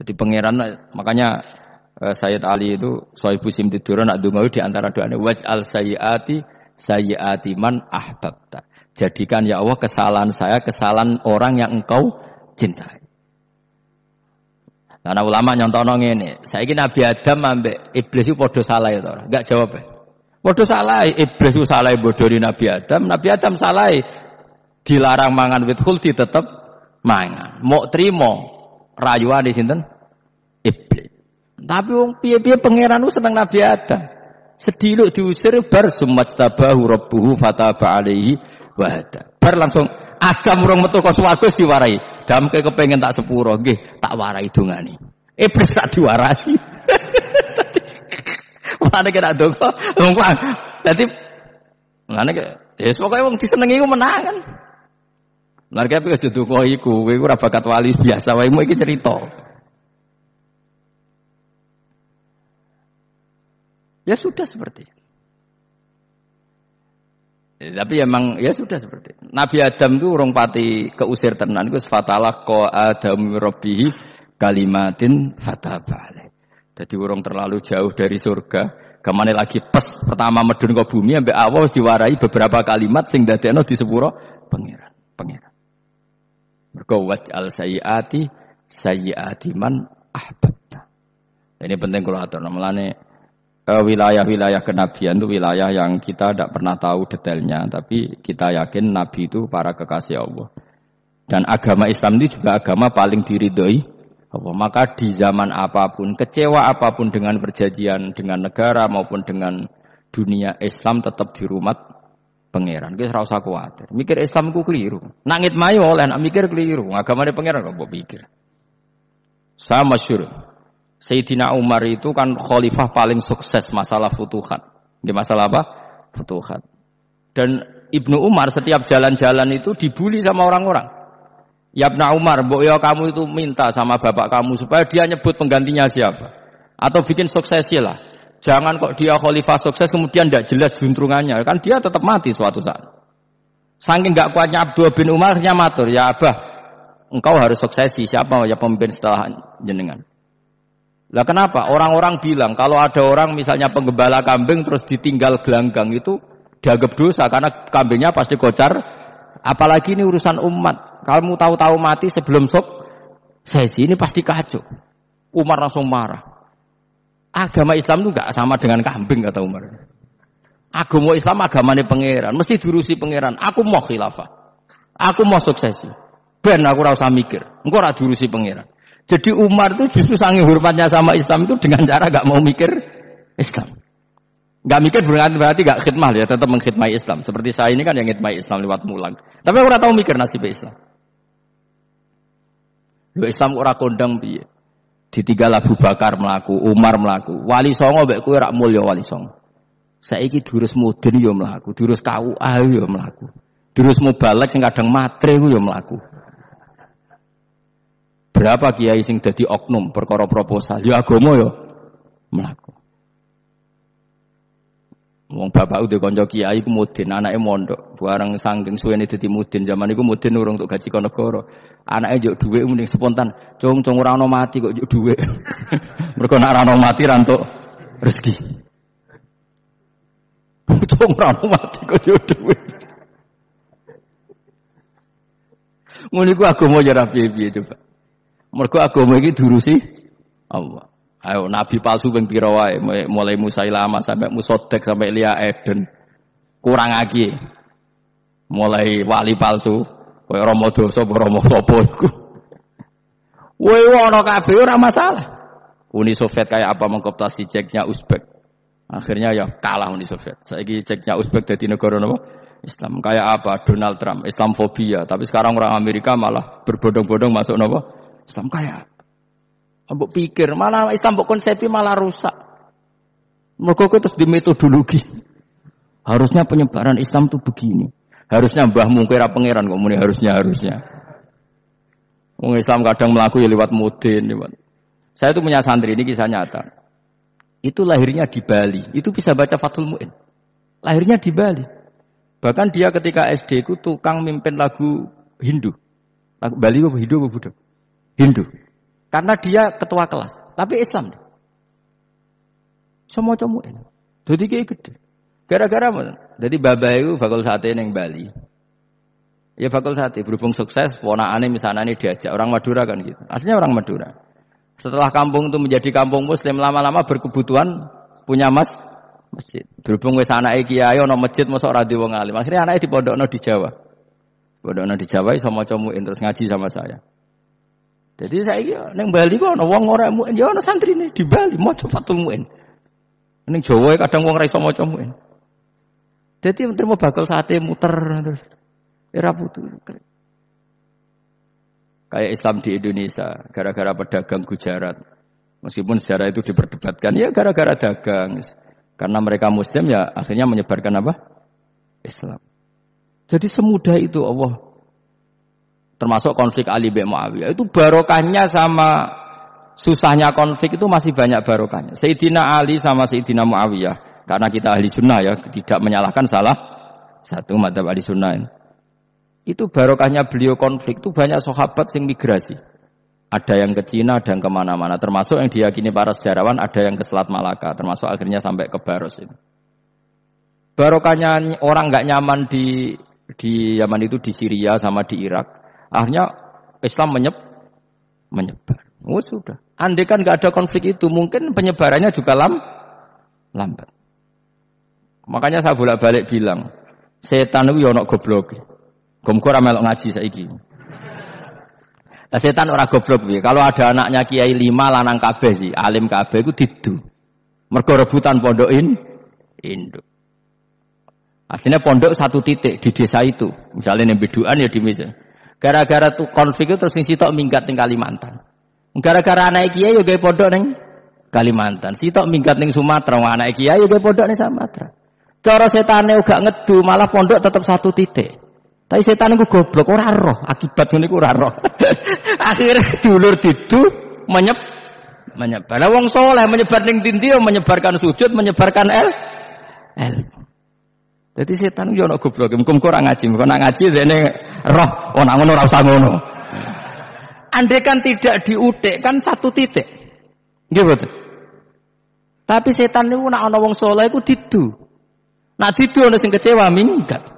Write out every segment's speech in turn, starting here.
Jadi pangeran makanya Sayyid Ali itu Sohibu Simtiduran nak dungawi di antara doanya waj'al sayyiati man ahbabta. Jadikan ya Allah kesalahan saya kesalahan orang yang engkau cintai. Karena ulama nyontono ngene, saiki Nabi Adam ambek iblis itu padha salah ya to. Enggak jawab. Padha salah, iblis itu salah bodoni Nabi Adam salah dilarang mangan wit khuldi tetep mangan. Mok trimo rayuane sinten? Iblis. Tapi wong piye-piye pangeran ku seneng Nabi Adam. Sediluk diusir bar sumajtabahu rabbuhu fataba alaihi wa hada. Bar langsung Adam urung metu ka swarga diwarai. Damke kepengin tak sepuro nggih, tak warai dongane. Iblis tak diwarai. Mane kira donga. Dadi ngene ke wis pokoke wong disenengi ku menang kan. Lan kaya aja donga iku, kowe ora bakat wali biasa wae iki cerita. Ya sudah seperti itu. Tapi emang ya sudah seperti itu. Nabi Adam itu urung pati keusir tenan iku fatalah qa Adam rabbihi kalimatin fataba alaih. Jadi urung terlalu jauh dari surga. Kemana lagi pas pertama medun ke bumi ambek Allah wis diwarai beberapa kalimat sing dadekno di sepuro pangeran. Mergo waj'al sayyiati man ahbabta. Ini penting kalau atur namanya wilayah-wilayah kenabian itu wilayah yang kita tidak pernah tahu detailnya, tapi kita yakin Nabi itu para kekasih Allah. Dan agama Islam ini juga agama paling diridhoi Allah. Maka di zaman apapun, kecewa apapun dengan perjanjian dengan negara maupun dengan dunia, Islam tetap dirumat pangeran. Kita ora usah kuwatir. Mikir Islam ku keliru. Nangit mayo oleh nak mikir keliru. Agamane pangeran kok mbok pikir. Sama masyhur. Sayyidina Umar itu kan khalifah paling sukses masalah futuhat. Di masalah apa? Futuhat. Dan Ibnu Umar setiap jalan-jalan itu dibully sama orang-orang. Ya Ibnu Umar, mbok ya kamu itu minta sama bapak kamu supaya dia nyebut penggantinya siapa. Atau bikin suksesi lah. Jangan kok dia khalifah sukses kemudian tidak jelas juntrungannya. Kan dia tetap mati suatu saat. Saking enggak kuatnya Abdullah bin Umar akhirnya matur, ya Abah, engkau harus suksesi. Siapa ya pemimpin setelah jenengan? Lah kenapa? Orang-orang bilang kalau ada orang misalnya penggembala kambing terus ditinggal gelanggang itu dianggap dosa karena kambingnya pasti kocar. Apalagi ini urusan umat. Kamu tahu-tahu mati sebelum sesi ini pasti kacau. Umar langsung marah. Agama Islam itu enggak sama dengan kambing kata Umar. Agama Islam agamane pangeran, mesti diurusi pangeran. Aku mau khilafah. Aku mau suksesi. Ben aku ora usah mikir. Engko ora diurusi pangeran. Jadi Umar itu justru saking hormatnya sama Islam itu dengan cara gak mau mikir Islam. Gak mikir berarti gak khidmah ya, tetap mengkhidmati Islam. Seperti saya ini kan yang khidmati Islam lewat mulang. Tapi aku ora tahu mikir nasib Islam. Lho Islam ora kondang piye? Ditinggal Abu Bakar mlaku, Umar mlaku. Wali Songo mbek kowe rak mulya Wali Songo. Saiki durus mudin yo mlaku, durus KUA yo mlaku. Durus mubalek sing kadang matre ku yo mlaku. Berapa kiai sing dadi oknum perkara proposal? Ya agama ya mlaku. Wong bapak udah kanca kiai ku mudin, anake mondok. Bareng saking suwene dadi mudin, zaman iku mudin urung untuk gaji negara. Anake njuk dhuwit mending spontan. Cung ora ono mati kok njuk dhuwit. Mergo nek ora ono mati ra entuk rezeki. Cung ora ono mati kok njuk dhuwit. Ngono iku agama ya ra piye-piye coba. Mergo agama iki diurusi Allah. Ayo nabi palsu ping pira wae, mulai Musailamah sampai Musaddaq sampai Lia Eden. Kurang lagi. Mulai wali palsu, kaya Rama Dosa apa Rama sapa iku. Kowe ana kabeh ora masalah. Uni Soviet kayak apa mengkooptasi ceknya Uzbek. Akhirnya ya kalah Uni Soviet. Saiki ceknya Uzbek dadi negara napa? Islam. Kayak apa? Donald Trump, Islamfobia. Tapi sekarang orang Amerika malah berbondong-bondong masuk napa? Islam kaya. Mbok pikir malah Islam mbok konsepi malah rusak. Mergo terus di metodologi. Harusnya penyebaran Islam itu begini. Harusnya mbah mungkira pangeran kok muni harusnya. Wong Islam kadang mlaku ya lewat mudin, lewat. Saya itu punya santri ini kisah nyata. Itu lahirnya di Bali. Itu bisa baca Fathul Mu'in. Lahirnya di Bali. Bahkan dia ketika SD ku tukang mimpin lagu Hindu. Lagu Bali apa Hindu apa Buddha? Hindu. Karena dia ketua kelas, tapi Islam. Semua comuin. Jadi kayak gede. Gara-gara apa? Jadi bapak itu bakul sate neng Bali. Ya bakul sate berhubung sukses, ponakane misalnya ini diajak orang Madura kan gitu. Aslinya orang Madura. Setelah kampung itu menjadi kampung Muslim, lama-lama berkebutuhan punya masjid. Berhubung wis anake kiai ana masjid mosok ora di wong alim. Akhirnya anake dipondokno di Jawa. Pondokno di Jawa iso maca muin terus ngaji sama saya. Jadi saya neng Bali kok ana wong ora muin, ya ana santrine di Bali maca fatul muin. Ning Jawa kadang wong ora iso maca muin. Jadi terima bakal sate muter terus. Era putu. Kayak Islam di Indonesia, gara-gara pedagang Gujarat. Meskipun sejarah itu diperdebatkan, ya gara-gara dagang. Karena mereka Muslim ya akhirnya menyebarkan apa? Islam. Jadi semudah itu Allah. Termasuk konflik Ali bin Muawiyah. Itu barokahnya sama susahnya konflik itu masih banyak barokahnya. Sayyidina Ali sama Sayyidina Muawiyah. Karena kita ahli sunnah ya, tidak menyalahkan salah satu madzhab ahli sunnah ini. Itu barokahnya beliau konflik itu banyak sahabat yang migrasi. Ada yang ke Cina, ada yang kemana-mana. Termasuk yang diyakini para sejarawan, ada yang ke Selat Malaka. Termasuk akhirnya sampai ke Baros ini. Barokahnya orang nggak nyaman di Yaman itu di Syria sama di Irak. Akhirnya Islam menyebar. Oh sudah. Andai kan nggak ada konflik itu, mungkin penyebarannya juga lambat. Makanya saya bolak-balik bilang, setan itu ono goblok. Gomkor melok ngaji saiki. Lah setan ora goblok piye? Kalau ada anaknya kiai 5 lanang kabeh sih, alim kabeh iku didu. Mergo rebutan pondokin induk. Aslinya pondok satu titik di desa itu. Misalnya ning Beduan ya di meja. Gara-gara tuh konflik itu terus sing sitok minggat ning Kalimantan. Gara-gara anak kiai yo gawe pondok ning Kalimantan. Sitok minggat ning Sumatera, anak kiai yo gawe pondok ning Sumatera. Cara setane uga ngedu, malah pondok tetap satu titik. Tapi setan itu goblok, ora roh, akibat ngene iku ora roh. Akhirnya dulur didu menyebar. Lah wong saleh menyebar ning ndi menyebarkan sujud, menyebarkan ilmu. Jadi setan yo ana goblok, muga-muga ora ngaji, muga nak ngaji dene roh, ana ngono ora usah ngono. Andai kan tidak diutik kan satu titik. Nggih betul. Tapi setan niku nek ana wong saleh iku didu. Nak didu ana sing kecewa minggat.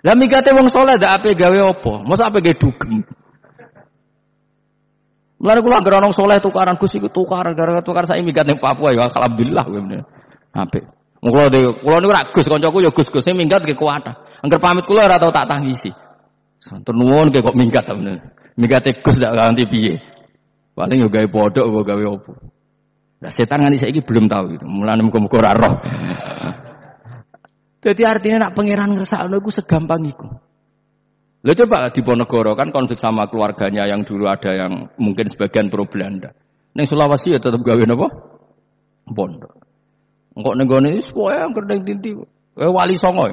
Lah migate wong saleh ndak ape gawe apa? Mosok ape gawe dugem. Mulane kula anggere wong saleh tukaran Gus iku tukaran gara-gara tukar saiki migat ning Papua ya alhamdulillah ngene. Apik. Kula niku rak Gus kancaku ya Gus-Gus sing minggat ge kuat. Angger pamit kula ora tau tak tangisi. Santur nuwun ge kok minggat ta bener. Mingate Gus ndak ganti piye. Paling yo gawe bodhok apa gawe apa. Lah setan nganti saiki belum tahu gitu. Mulane muga-muga ora roh. Jadi artinya nak pangeran ngersakno iku segampang iku. Lha coba di Ponegoro kan konflik sama keluarganya yang dulu ada yang mungkin sebagian pro Belanda. Ning Sulawesi ya tetep gawe napa? Pondok. Engko ning gone wis pokoke angger ning tinti. Wali Songo.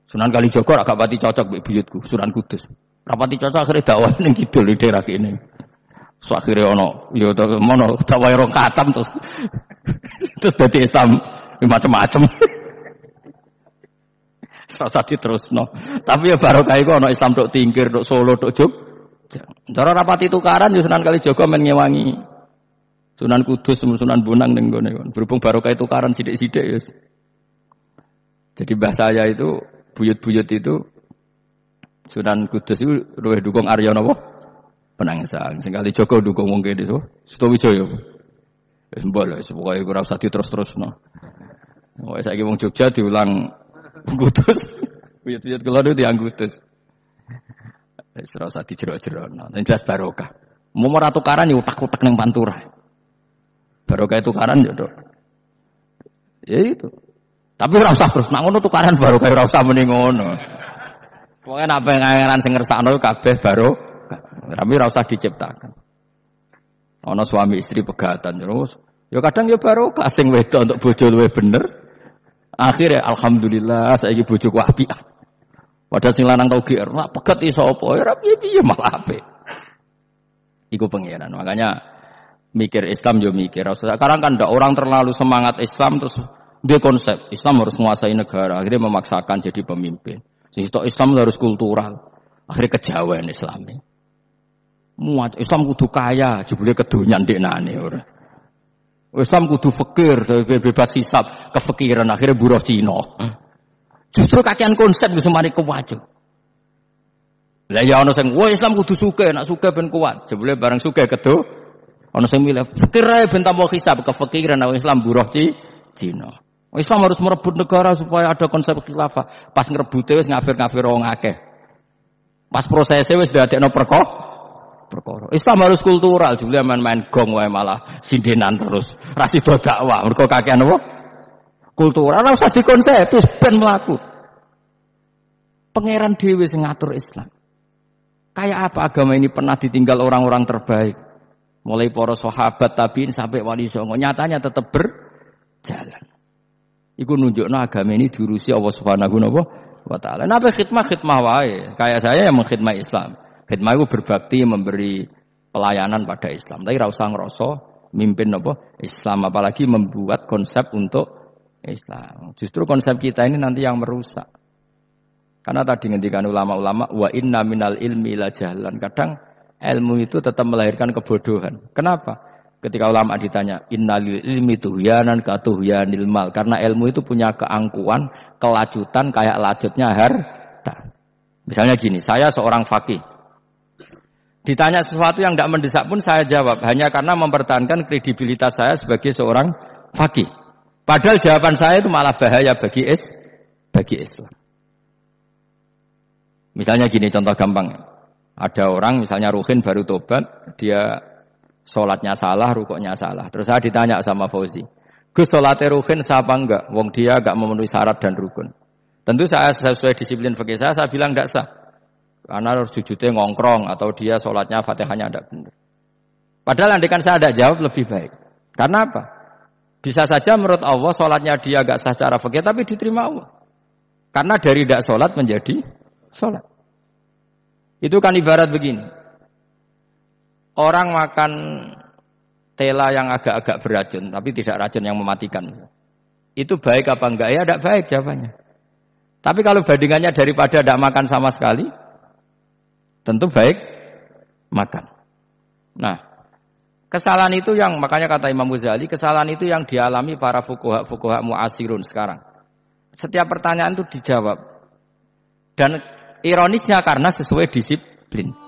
Sunan Kalijaga agak pati cocok mbek buyutku, Sunan Kudus. Rapati cocok akhire dakwah ning kidul di daerah kene. So akhire ana ya mono dakwah rong katam terus dadi Islam macam-macam. Rasa diterusno. Tapi ya barokah iku ana Islam tok Tingkir, tok Solo, tok Jogja. Cara rapati tukaran ya Sunan Kalijaga men ngewangi. Sunan Kudus, Sunan Bonang ning gone. Berhubung barokah tukaran sithik-sithik ya. Jadi bahasa saya itu buyut-buyut itu Sunan Kudus itu luwih dukung Arya napa? Penangsang. Sing Kalijaga dukung wong kene so. Sutawijaya. Wis mbok lho, pokoke ora usah diterus-terusno. Pokoke saiki wong Jogja diulang Kudus, buyut-buyut kula niku tiyang Kudus. Wis ora usah dijero-jerono. Nek jelas barokah. Mau ora tukaran ya utak-utak ning Pantura. Barokah tukaran ya, Dok. Ya itu. Tapi ora usah terus nak ngono tukaran barokah ora usah muni ngono. Pokoke nek pengen sing ngersakno kabeh barokah. Tapi ora usah diciptakan. Ana suami istri pegatan terus. Ya kadang ya barokah sing wedok untuk bojo luwih bener. Akhirnya alhamdulillah saiki bojoku apik. Padahal sing lanang tau GR, nak pegat iso apa? Ya piye-piye malah apik. Iku pangeran. Makanya mikir Islam yo mikir. Sekarang kan ndak orang terlalu semangat Islam terus dia konsep Islam harus menguasai negara. Akhirnya memaksakan jadi pemimpin. Sing Islam harus kultural. Akhirnya kejawen Islami. Muat Islam kudu kaya, jebule kedonyan ndeknane ora. Islam kudu fakir, bebas hisab, kefikiran akhirnya buruh Cina. Justru kakean konsep wis mari kuwat. Lah ya ana sing, "Wah Islam kudu sugih, nek sugih ben kuat." Jebule bareng sugih kedo, ana sing milih fakir ae ben tambah hisab, kefikiran Islam buruh Cina. Islam harus merebut negara supaya ada konsep khilafah. Pas ngrebute wis ngafir-ngafir wong akeh. Pas prosesnya wis dadekno perkara. Islam harus kultural, jebule main-main gong wae malah sindenan terus. Ra sida dakwah, mergo kakean apa? Kultural ora usah dikonsep, wis ben mlaku. Pangeran dhewe sing ngatur Islam. Kayak apa agama ini pernah ditinggal orang-orang terbaik. Mulai para sahabat tabiin sampai wali songo, nyatanya tetap berjalan. Iku nunjukno agama ini diurusi Allah Subhanahu wa taala. Napa khidmah wae. Kayak saya yang mengkhidmah Islam. Khidmah itu berbakti memberi pelayanan pada Islam. Tapi ra usah ngrasa mimpin apa Islam, apalagi membuat konsep untuk Islam. Justru konsep kita ini nanti yang merusak. Karena tadi ngendikan ulama-ulama wa inna minal ilmi la jahlan. Kadang ilmu itu tetap melahirkan kebodohan. Kenapa? Ketika ulama ditanya innal ilmi tuhyanan ka tuhyanil mal. Karena ilmu itu punya keangkuhan, kelajutan kayak lajutnya harta. Misalnya gini, saya seorang faqih. Ditanya sesuatu yang tidak mendesak pun saya jawab hanya karena mempertahankan kredibilitas saya sebagai seorang faqih. Padahal jawaban saya itu malah bahaya bagi Islam. Misalnya gini contoh gampang. Ada orang misalnya Ruhin baru tobat, dia sholatnya salah, rukuknya salah. Terus saya ditanya sama Fauzi, "Gus, sholatnya Ruhin sah apa enggak? Wong dia enggak memenuhi syarat dan rukun." Tentu saya sesuai disiplin fikih saya bilang enggak sah. Karena harus sujudnya ngongkrong atau dia sholatnya Fatihahnya tidak benar. Padahal andaikan saya tidak jawab lebih baik. Karena apa? Bisa saja menurut Allah sholatnya dia agak sah secara fikih tapi diterima Allah. Karena dari tidak sholat menjadi sholat. Itu kan ibarat begini. Orang makan tela yang agak-agak beracun tapi tidak racun yang mematikan. Itu baik apa enggak? Ya tidak baik jawabannya. Tapi kalau bandingannya daripada tidak makan sama sekali, tentu baik makan. Nah, kesalahan itu yang makanya kata Imam Ghazali, kesalahan itu yang dialami para fuqaha mu'asirun sekarang. Setiap pertanyaan itu dijawab. Dan ironisnya karena sesuai disiplin.